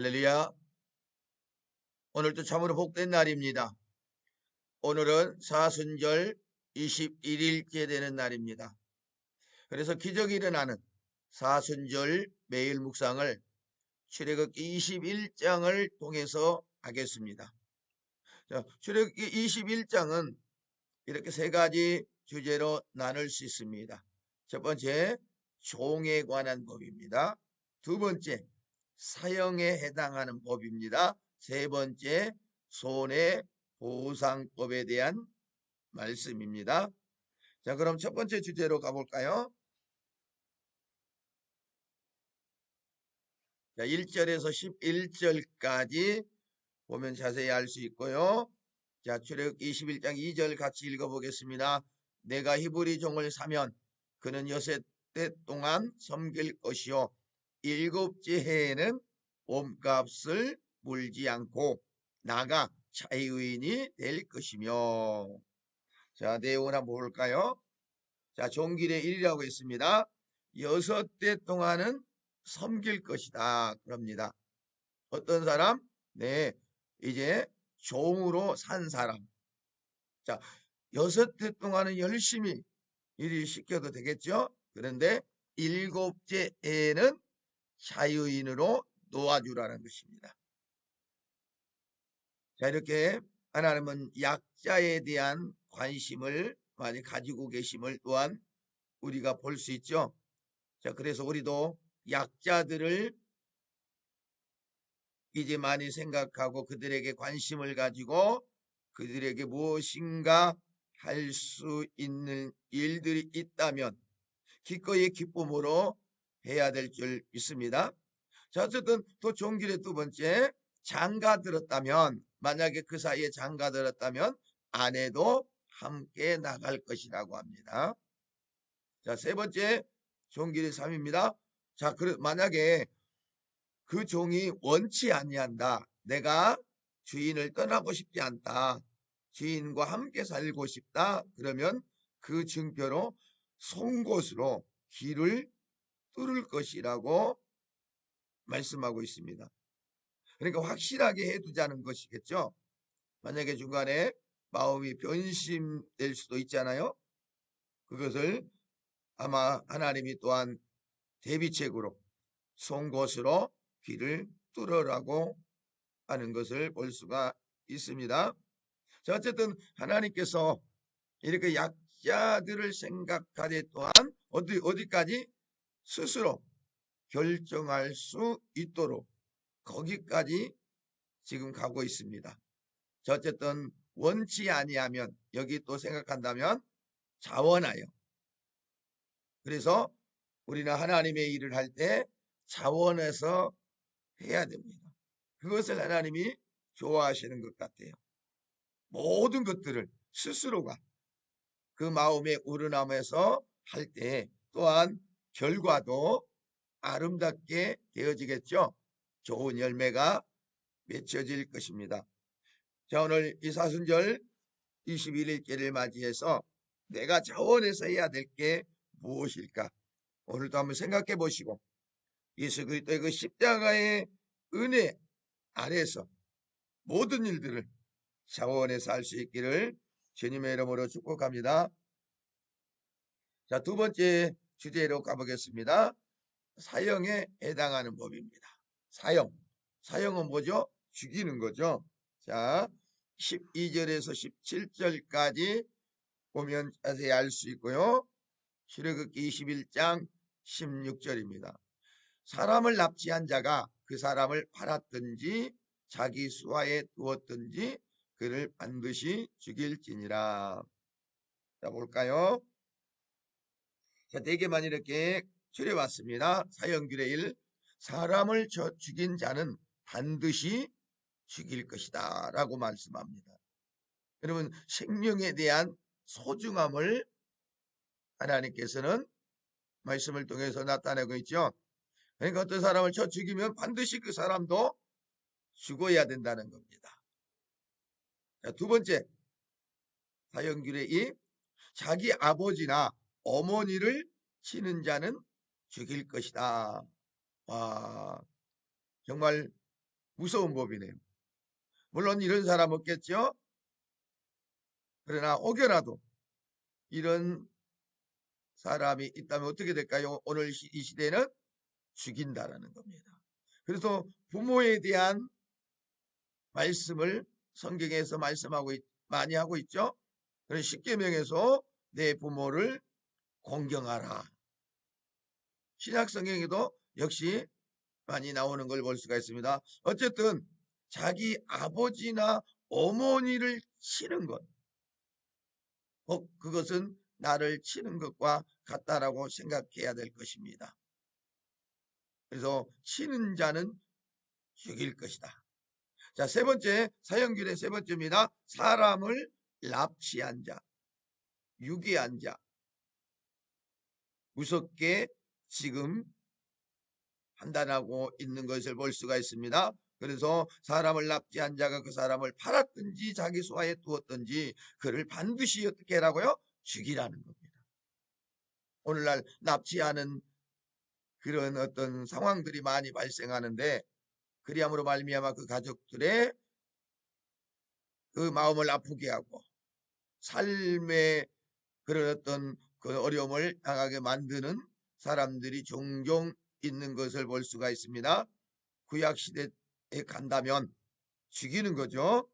할렐루야. 오늘도 참으로 복된 날입니다. 오늘은 사순절 21일째 되는 날입니다. 그래서 기적이 일어나는 사순절 매일 묵상을 출애굽기 21장을 통해서 하겠습니다. 자, 출애굽기 21장은 이렇게 세 가지 주제로 나눌 수 있습니다. 첫 번째, 종에 관한 법입니다. 두 번째, 사형에 해당하는 법입니다. 세 번째, 손해보상법에 대한 말씀입니다. 자, 그럼 첫 번째 주제로 가볼까요? 자, 1절에서 11절까지 보면 자세히 알 수 있고요. 자, 출애굽기 21장 2절 같이 읽어보겠습니다. 내가 히브리 종을 사면 그는 여섯 대 동안 섬길 것이요 일곱째 해에는 몸값을 물지 않고 나가 자유인이 될 것이며. 자, 내용을 한번 볼까요? 자, 종길의 일이라고 했습니다. 여섯 대 동안은 섬길 것이다 그럽니다. 어떤 사람? 네, 이제 종으로 산 사람. 자, 여섯 대 동안은 열심히 일을 시켜도 되겠죠? 그런데 일곱째 해에는 자유인으로 놓아주라는 것입니다. 자, 이렇게 하나님은 약자에 대한 관심을 많이 가지고 계심을 또한 우리가 볼 수 있죠. 자, 그래서 우리도 약자들을 이제 많이 생각하고 그들에게 관심을 가지고 그들에게 무엇인가 할 수 있는 일들이 있다면 기꺼이 기쁨으로 해야 될 줄 믿습니다. 자, 어쨌든 또 종길의 두 번째, 장가 들었다면, 만약에 그 사이에 장가 들었다면 아내도 함께 나갈 것이라고 합니다. 자, 세 번째, 종길의 3입니다. 자, 만약에 그 종이 원치 아니한다. 내가 주인을 떠나고 싶지 않다. 주인과 함께 살고 싶다. 그러면 그 증표로 송곳으로 귀를 뚫을 것이라고 말씀하고 있습니다. 그러니까 확실하게 해두자는 것이겠죠. 만약에 중간에 마음이 변심될 수도 있잖아요. 그것을 아마 하나님이 또한 대비책으로 송곳으로 귀를 뚫으라고 하는 것을 볼 수가 있습니다. 자, 어쨌든 하나님께서 이렇게 약자들을 생각하되 또한 어디까지 스스로 결정할 수 있도록 거기까지 지금 가고 있습니다. 자, 어쨌든 원치 아니하면 여기 또 생각한다면 자원하여. 그래서 우리는 하나님의 일을 할 때 자원해서 해야 됩니다. 그것을 하나님이 좋아하시는 것 같아요. 모든 것들을 스스로가 그 마음의 우러남에서 할 때 또한 결과도 아름답게 되어지겠죠. 좋은 열매가 맺혀질 것입니다. 자, 오늘 이 사순절 21일째를 맞이해서 내가 자원해서 해야 될 게 무엇일까? 오늘도 한번 생각해 보시고 예수 그리스도의 그 십자가의 은혜 아래서 모든 일들을 자원해서 할 수 있기를 주님의 이름으로 축복합니다. 자, 두 번째 주제로 가보겠습니다. 사형에 해당하는 법입니다. 사형은 뭐죠? 죽이는 거죠. 자, 12절에서 17절까지 보면 자세히 알 수 있고요. 출애굽기 21장 16절입니다. 사람을 납치한 자가 그 사람을 팔았든지 자기 수하에 두었든지 그를 반드시 죽일지니라. 자, 볼까요? 자, 대개만 이렇게 추려왔습니다. 사형률의 1, 사람을 죽인 자는 반드시 죽일 것이다 라고 말씀합니다. 여러분, 생명에 대한 소중함을 하나님께서는 말씀을 통해서 나타내고 있죠. 그러니까 어떤 사람을 죽이면 반드시 그 사람도 죽어야 된다는 겁니다. 자, 두 번째, 사형률의 2, 자기 아버지나 어머니를 치는 자는 죽일 것이다. 와, 정말 무서운 법이네요. 물론 이런 사람 없겠죠. 그러나 혹여라도 이런 사람이 있다면 어떻게 될까요? 오늘 이 시대는 죽인다라는 겁니다. 그래서 부모에 대한 말씀을 성경에서 많이 하고 있죠. 그래서 십계명에서 내 부모를 공경하라. 신약 성경에도 역시 많이 나오는 걸 볼 수가 있습니다. 어쨌든 자기 아버지나 어머니를 치는 것, 그것은 나를 치는 것과 같다라고 생각해야 될 것입니다. 그래서 치는 자는 죽일 것이다. 자, 세 번째, 사형률의 세 번째입니다. 사람을 납치한 자, 유기한 자. 무섭게 지금 판단하고 있는 것을 볼 수가 있습니다. 그래서 사람을 납치한 자가 그 사람을 팔았든지 자기 소화에 두었든지 그를 반드시 어떻게 하라고요? 죽이라는 겁니다. 오늘날 납치하는 그런 어떤 상황들이 많이 발생하는데 그리함으로 말미암아 그 가족들의 그 마음을 아프게 하고 삶의 그런 어떤 그 어려움을 당하게 만드는 사람들이 종종 있는 것을 볼 수가 있습니다. 구약시대에 간다면 죽이는 거죠.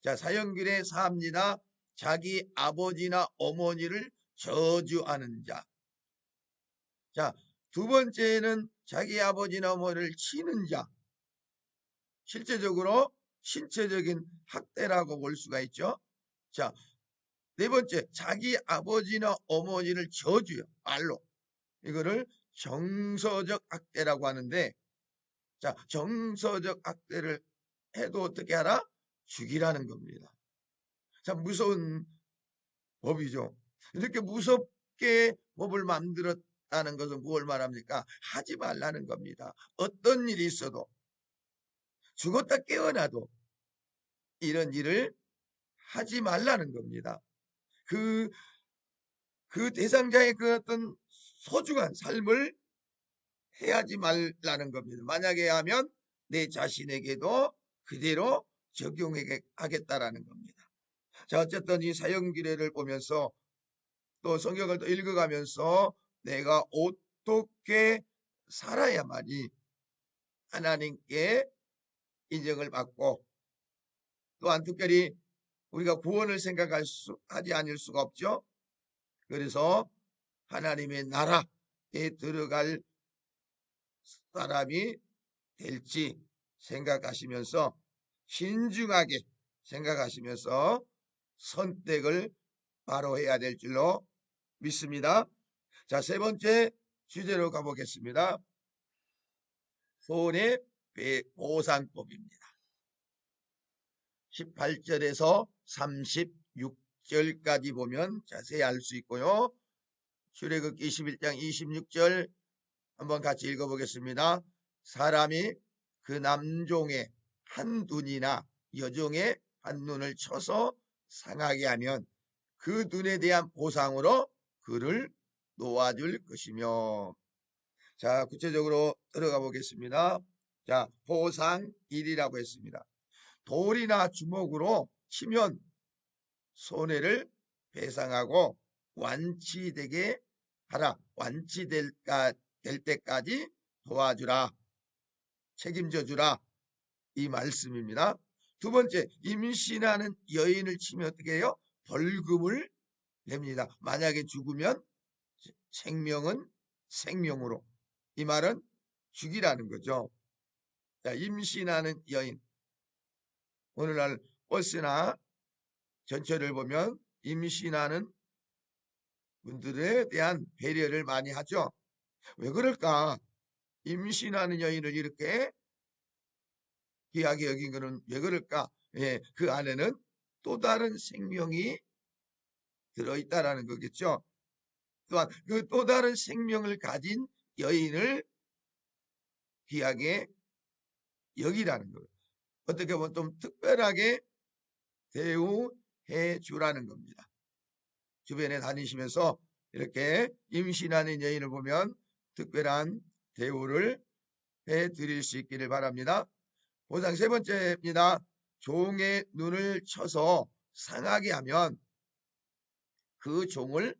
자, 사형길의 사합니다. 자기 아버지나 어머니를 저주하는 자. 자, 두 번째는 자기 아버지나 어머니를 치는 자. 실제적으로 신체적인 학대라고 볼 수가 있죠. 자, 네 번째, 자기 아버지나 어머니를 저주요. 말로. 이거를 정서적 학대라고 하는데, 자, 정서적 학대를 해도 어떻게 하라? 죽이라는 겁니다. 참 무서운 법이죠. 이렇게 무섭게 법을 만들었다는 것은 무엇을 말합니까? 하지 말라는 겁니다. 어떤 일이 있어도 죽었다 깨어나도 이런 일을 하지 말라는 겁니다. 그 대상자의 그 어떤 소중한 삶을 해야지 말라는 겁니다. 만약에 하면 내 자신에게도 그대로 적용하겠다라는 겁니다. 자, 어쨌든 이 사형규례를 보면서 또 성경을 또 읽어가면서 내가 어떻게 살아야만이 하나님께 인정을 받고 또한 특별히 우리가 구원을 하지 않을 수가 없죠. 그래서 하나님의 나라에 들어갈 사람이 될지 생각하시면서 신중하게 생각하시면서 선택을 바로 해야 될 줄로 믿습니다. 자, 세 번째 주제로 가보겠습니다. 손해보상법입니다. 18절에서 36절까지 보면 자세히 알 수 있고요. 출애굽기 21장 26절 한번 같이 읽어보겠습니다. 사람이 그 남종의 한 눈이나 여종의 한 눈을 쳐서 상하게 하면 그 눈에 대한 보상으로 그를 놓아줄 것이며. 자, 구체적으로 들어가 보겠습니다. 자, 보상 1이라고 했습니다. 돌이나 주먹으로 치면 손해를 배상하고 완치되게 하라. 완치될 때까지 도와주라. 책임져 주라. 이 말씀입니다. 두 번째, 임신하는 여인을 치면 어떻게 해요? 벌금을 냅니다. 만약에 죽으면 생명은 생명으로. 이 말은 죽이라는 거죠. 자, 임신하는 여인. 오늘날 버스나 전철을 보면 임신하는 분들에 대한 배려를 많이 하죠. 왜 그럴까? 임신하는 여인을 이렇게 귀하게 여긴 거는 왜 그럴까? 예, 그 안에는 또 다른 생명이 들어있다라는 거겠죠. 또한 그 또 다른 생명을 가진 여인을 귀하게 여기라는 거예요. 어떻게 보면 좀 특별하게 대우해 주라는 겁니다. 주변에 다니시면서 이렇게 임신하는 여인을 보면 특별한 대우를 해 드릴 수 있기를 바랍니다. 보상 세 번째입니다. 종의 눈을 쳐서 상하게 하면 그 종을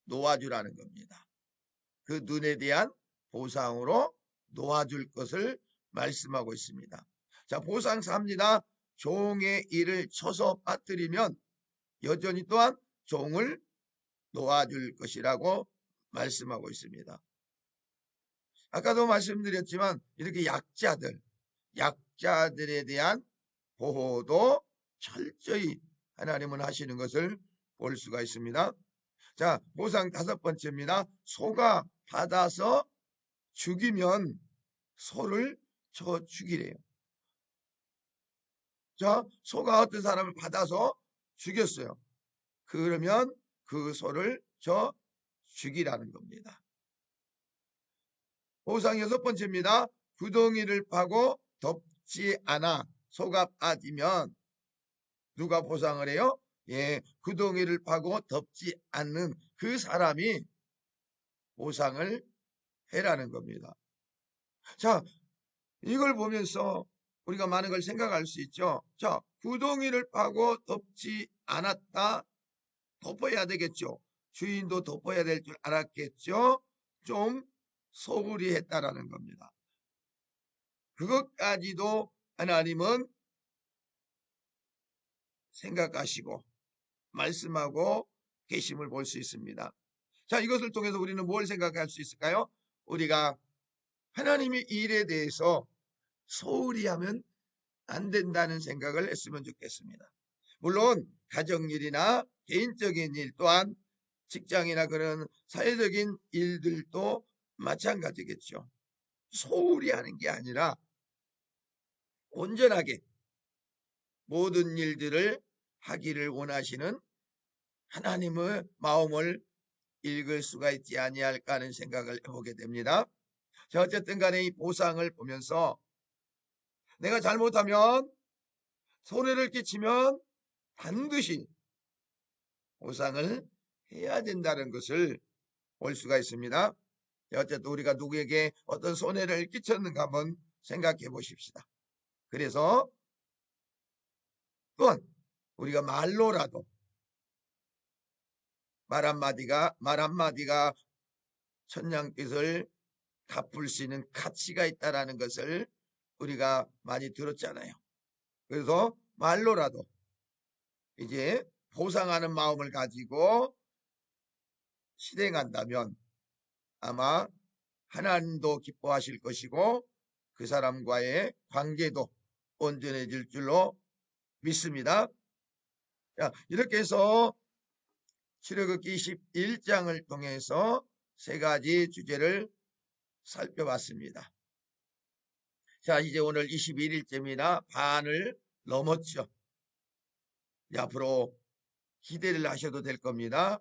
놓아주라는 겁니다. 그 눈에 대한 보상으로 놓아줄 것을 말씀하고 있습니다. 자, 보상 4입니다. 종의 일을 쳐서 빠뜨리면 여전히 또한 종을 놓아줄 것이라고 말씀하고 있습니다. 아까도 말씀드렸지만 이렇게 약자들에 대한 보호도 철저히 하나님은 하시는 것을 볼 수가 있습니다. 자, 보상 5번째입니다. 소가 받아서 죽이면 소를 쳐 죽이래요. 자, 소가 어떤 사람을 받아서 죽였어요. 그러면 그 소를 쳐 죽이라는 겁니다. 보상 6번째입니다. 구덩이를 파고 덮지 않아 소가 빠지면 누가 보상을 해요? 예, 구덩이를 파고 덮지 않는 그 사람이 보상을 해라는 겁니다. 자, 이걸 보면서 우리가 많은 걸 생각할 수 있죠. 자, 구덩이를 파고 덮지 않았다. 덮어야 되겠죠. 주인도 덮어야 될 줄 알았겠죠. 좀 소홀히 했다라는 겁니다. 그것까지도 하나님은 생각하시고 말씀하고 계심을 볼 수 있습니다. 자, 이것을 통해서 우리는 뭘 생각할 수 있을까요? 우리가 하나님의 일에 대해서 소홀히 하면 안 된다는 생각을 했으면 좋겠습니다. 물론 가정일이나 개인적인 일 또한 직장이나 그런 사회적인 일들도 마찬가지겠죠. 소홀히 하는 게 아니라 온전하게 모든 일들을 하기를 원하시는 하나님의 마음을 읽을 수가 있지 아니할까 하는 생각을 해보게 됩니다. 자, 어쨌든 간에 이 보상을 보면서 내가 잘못하면 손해를 끼치면 반드시 보상을 해야 된다는 것을 볼 수가 있습니다. 어쨌든 우리가 누구에게 어떤 손해를 끼쳤는가 한번 생각해 보십시다. 그래서 또한 우리가 말로라도 말 한마디가 천냥빚을 갚을 수 있는 가치가 있다라는 것을 우리가 많이 들었잖아요. 그래서 말로라도 이제 보상하는 마음을 가지고 실행한다면 아마 하나님도 기뻐하실 것이고 그 사람과의 관계도 온전해질 줄로 믿습니다. 자, 이렇게 해서 출애굽기 21장을 통해서 세 가지 주제를 살펴봤습니다. 자, 이제 오늘 21일째입니다. 반을 넘었죠. 앞으로 기대를 하셔도 될 겁니다.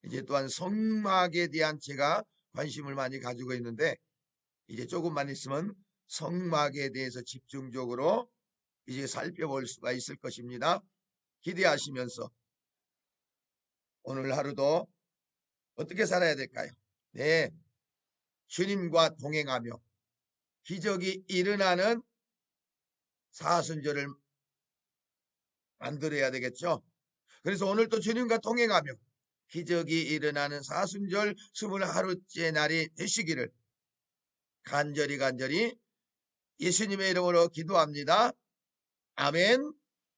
이제 또한 성막에 대한 제가 관심을 많이 가지고 있는데 이제 조금만 있으면 성막에 대해서 집중적으로 이제 살펴볼 수가 있을 것입니다. 기대하시면서 오늘 하루도 어떻게 살아야 될까요? 네, 주님과 동행하며 기적이 일어나는 사순절을 만들어야 되겠죠. 그래서 오늘도 주님과 동행하며 기적이 일어나는 사순절 20하루째 날이 되시기를 간절히 예수님의 이름으로 기도합니다. 아멘.